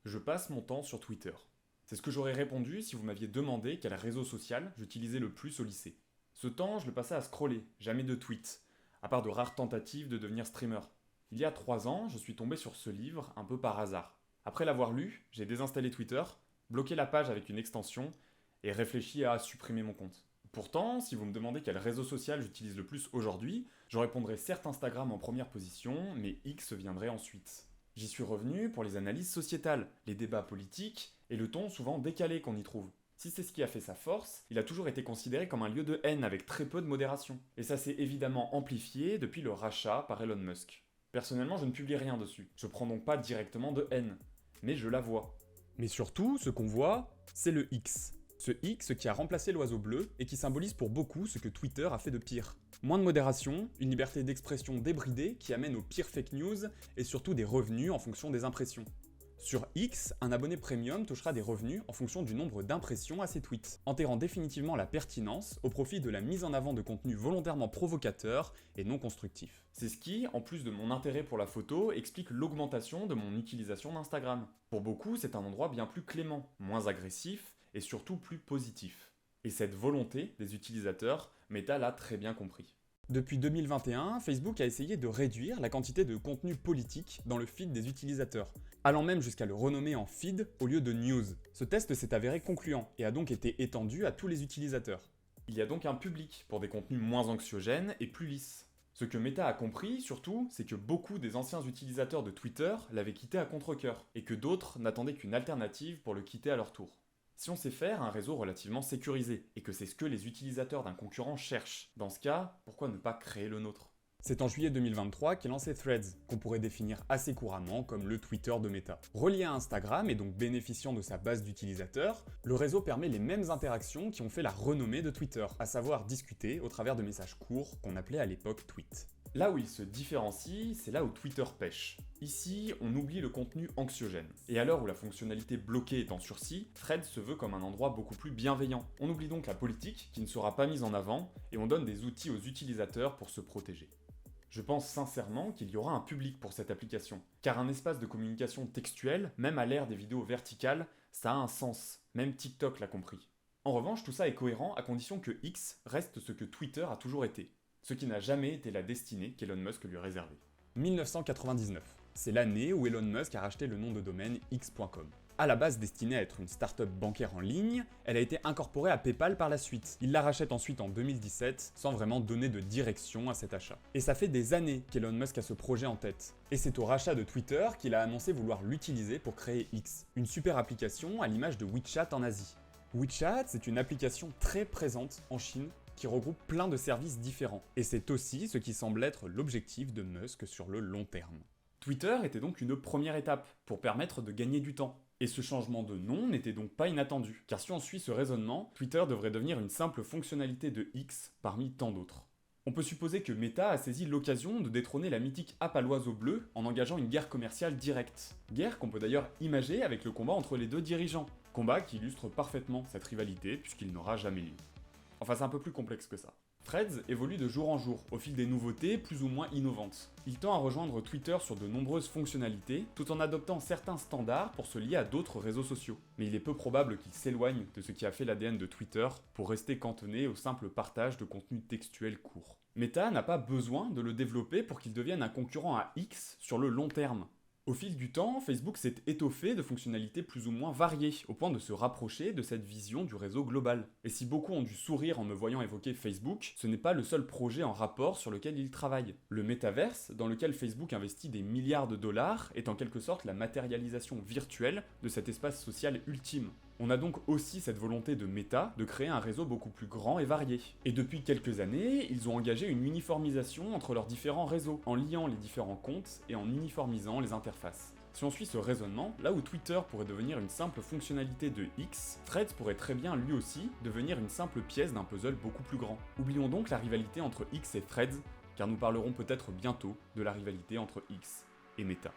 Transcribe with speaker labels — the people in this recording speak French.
Speaker 1: Je passe mon temps sur Twitter. C'est ce que j'aurais répondu si vous m'aviez demandé quel réseau social j'utilisais le plus au lycée. Ce temps, je le passais à scroller, jamais de tweets, à part de rares tentatives de devenir streamer. Il y a 3 ans, je suis tombé sur ce livre un peu par hasard. Après l'avoir lu, j'ai désinstallé Twitter, bloqué la page avec une extension et réfléchi à supprimer mon compte. Pourtant, si vous me demandez quel réseau social j'utilise le plus aujourd'hui, je répondrai certes Instagram en première position, mais X viendrait ensuite. J'y suis revenu pour les analyses sociétales, les débats politiques et le ton souvent décalé qu'on y trouve. Si c'est ce qui a fait sa force, il a toujours été considéré comme un lieu de haine avec très peu de modération. Et ça s'est évidemment amplifié depuis le rachat par Elon Musk. Personnellement, je ne publie rien dessus. Je prends donc pas directement de haine, mais je la vois. Mais surtout, ce qu'on voit, c'est le X. Ce X qui a remplacé l'oiseau bleu et qui symbolise pour beaucoup ce que Twitter a fait de pire. Moins de modération, une liberté d'expression débridée qui amène aux pires fake news et surtout des revenus en fonction des impressions. Sur X, un abonné premium touchera des revenus en fonction du nombre d'impressions à ses tweets, enterrant définitivement la pertinence au profit de la mise en avant de contenus volontairement provocateurs et non constructifs. C'est ce qui, en plus de mon intérêt pour la photo, explique l'augmentation de mon utilisation d'Instagram. Pour beaucoup, c'est un endroit bien plus clément, moins agressif et surtout plus positif. Et cette volonté des utilisateurs, Meta l'a très bien compris. Depuis 2021, Facebook a essayé de réduire la quantité de contenu politique dans le feed des utilisateurs, allant même jusqu'à le renommer en feed au lieu de news. Ce test s'est avéré concluant et a donc été étendu à tous les utilisateurs. Il y a donc un public pour des contenus moins anxiogènes et plus lisses. Ce que Meta a compris, surtout, c'est que beaucoup des anciens utilisateurs de Twitter l'avaient quitté à contre-cœur, et que d'autres n'attendaient qu'une alternative pour le quitter à leur tour. Si on sait faire un réseau relativement sécurisé, et que c'est ce que les utilisateurs d'un concurrent cherchent, dans ce cas, pourquoi ne pas créer le nôtre ? C'est en juillet 2023 qu'est lancé Threads, qu'on pourrait définir assez couramment comme le Twitter de Meta. Relié à Instagram et donc bénéficiant de sa base d'utilisateurs, le réseau permet les mêmes interactions qui ont fait la renommée de Twitter, à savoir discuter au travers de messages courts qu'on appelait à l'époque tweets. Là où il se différencie, c'est là où Twitter pêche. Ici, on oublie le contenu anxiogène. Et à l'heure où la fonctionnalité bloquée est en sursis, Threads se veut comme un endroit beaucoup plus bienveillant. On oublie donc la politique qui ne sera pas mise en avant et on donne des outils aux utilisateurs pour se protéger. Je pense sincèrement qu'il y aura un public pour cette application, car un espace de communication textuelle, même à l'ère des vidéos verticales, ça a un sens, même TikTok l'a compris. En revanche, tout ça est cohérent à condition que X reste ce que Twitter a toujours été, ce qui n'a jamais été la destinée qu'Elon Musk lui réservait. 1999, c'est l'année où Elon Musk a racheté le nom de domaine x.com. À la base destinée à être une start-up bancaire en ligne, elle a été incorporée à PayPal par la suite. Il la rachète ensuite en 2017, sans vraiment donner de direction à cet achat. Et ça fait des années qu'Elon Musk a ce projet en tête. Et c'est au rachat de Twitter qu'il a annoncé vouloir l'utiliser pour créer X, une super application à l'image de WeChat en Asie. WeChat, c'est une application très présente en Chine qui regroupe plein de services différents. Et c'est aussi ce qui semble être l'objectif de Musk sur le long terme. Twitter était donc une première étape pour permettre de gagner du temps. Et ce changement de nom n'était donc pas inattendu, car si on suit ce raisonnement, Twitter devrait devenir une simple fonctionnalité de X parmi tant d'autres. On peut supposer que Meta a saisi l'occasion de détrôner la mythique app à l'oiseau bleu en engageant une guerre commerciale directe. Guerre qu'on peut d'ailleurs imager avec le combat entre les deux dirigeants. Combat qui illustre parfaitement cette rivalité puisqu'il n'aura jamais lieu. Enfin, c'est un peu plus complexe que ça. Threads évolue de jour en jour, au fil des nouveautés plus ou moins innovantes. Il tend à rejoindre Twitter sur de nombreuses fonctionnalités, tout en adoptant certains standards pour se lier à d'autres réseaux sociaux. Mais il est peu probable qu'il s'éloigne de ce qui a fait l'ADN de Twitter pour rester cantonné au simple partage de contenu textuel court. Meta n'a pas besoin de le développer pour qu'il devienne un concurrent à X sur le long terme. Au fil du temps, Facebook s'est étoffé de fonctionnalités plus ou moins variées, au point de se rapprocher de cette vision du réseau global. Et si beaucoup ont dû sourire en me voyant évoquer Facebook, ce n'est pas le seul projet en rapport sur lequel ils travaillent. Le Metaverse, dans lequel Facebook investit des milliards de dollars, est en quelque sorte la matérialisation virtuelle de cet espace social ultime. On a donc aussi cette volonté de Meta de créer un réseau beaucoup plus grand et varié. Et depuis quelques années, ils ont engagé une uniformisation entre leurs différents réseaux, en liant les différents comptes et en uniformisant les interfaces. Si on suit ce raisonnement, là où Twitter pourrait devenir une simple fonctionnalité de X, Threads pourrait très bien lui aussi devenir une simple pièce d'un puzzle beaucoup plus grand. Oublions donc la rivalité entre X et Threads, car nous parlerons peut-être bientôt de la rivalité entre X et Meta.